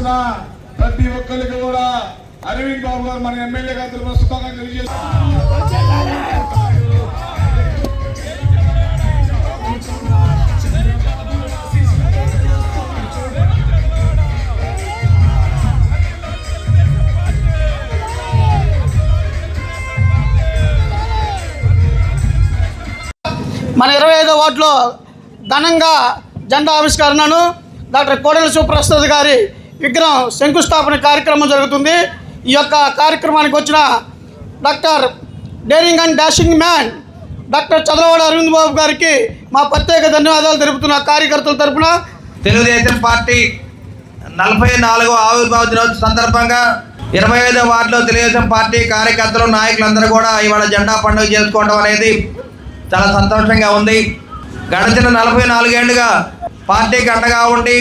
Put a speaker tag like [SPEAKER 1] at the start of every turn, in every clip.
[SPEAKER 1] చేస్తున్న ప్రతి ఒక్కరికి కూడా అరవింద్ బాబు గారు మన ఎమ్మెల్యే గారు ప్రస్తుతంగా తెలియజేస్తున్నారు.
[SPEAKER 2] మన 25వ వార్డులో ఘనంగా జెండా ఆవిష్కరణను డాక్టర్ కోడెల సుప్రసాద్ గారి విగ్రహం శంకుస్థాపన కార్యక్రమం జరుగుతుంది. ఈ యొక్క కార్యక్రమానికి వచ్చిన doctor daring and dashing man doctor Chandrababu Aravind Babu గారికి మా ప్రత్యేక ధన్యవాదాలు తెలుపుతున్న కార్యకర్తల తరఫున
[SPEAKER 3] తెలుగుదేశం పార్టీ 44వ ఆవిర్భావ దినోత్సవం సందర్భంగా 25వ వార్డులో తెలుగుదేశం పార్టీ కార్యకర్తలు నాయకులందరూ కూడా ఇవాళ జెండా పండుగ చేసుకోవడం అనేది చాలా సంతోషంగా ఉంది. గడిచిన 44 ఏళ్ళుగా పార్టీకి అండగా ఉండి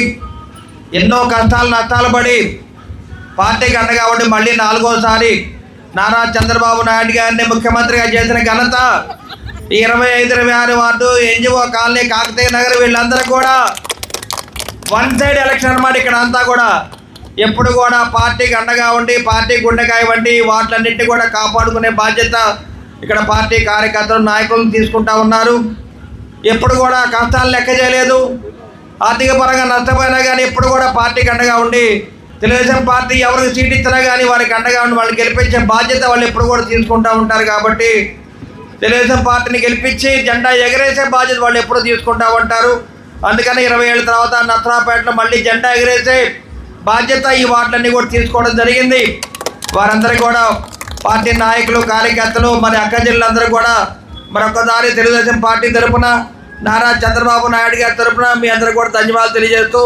[SPEAKER 3] ఎన్నో కష్టాలు నష్టాలు పడి పార్టీకి అండగా ఉండి మళ్ళీ 4వసారి నారా చంద్రబాబు నాయుడు గారిని ముఖ్యమంత్రిగా చేసిన ఘనత ఈ 25-26 ward NGO colony Kakatiya Nagar వీళ్ళందరూ కూడా వన్ సైడ్ ఎలక్షన్ అన్నమాట. ఇక్కడ అంతా కూడా ఎప్పుడు కూడా పార్టీకి అండగా ఉండి పార్టీ గుండెకాయ వంటి వాటిలన్నింటినీ కూడా కాపాడుకునే బాధ్యత ఇక్కడ పార్టీ కార్యకర్తలు నాయకులను తీసుకుంటా ఉన్నారు. ఎప్పుడు కూడా కష్టాలు లెక్క చేయలేదు. ఆర్థిక పరంగా నష్టపోయినా కానీ ఎప్పుడు కూడా పార్టీకి అండగా ఉండి తెలుగుదేశం పార్టీ ఎవరికి సీట్ ఇచ్చినా కానీ వారికి అండగా ఉండి వాళ్ళు గెలిపించే బాధ్యత వాళ్ళు ఎప్పుడు కూడా తీసుకుంటూ ఉంటారు. కాబట్టి తెలుగుదేశం పార్టీని గెలిపించి జెండా ఎగరేసే బాధ్యత వాళ్ళు ఎప్పుడు తీసుకుంటూ ఉంటారు. అందుకని 20 ఏళ్ళ తర్వాత నత్రాపేటలో మళ్ళీ జెండా ఎగరేసే బాధ్యత ఈ వార్డులన్నీ కూడా తీసుకోవడం జరిగింది. వారందరికీ కూడా పార్టీ నాయకులు కార్యకర్తలు మరి అక్క జిల్లందరూ కూడా మరొకసారి తెలుగుదేశం పార్టీ తరఫున నారా చంద్రబాబు నాయుడు గారి తరఫున మీ అందరూ కూడా ధన్యవాదాలు తెలియజేస్తూ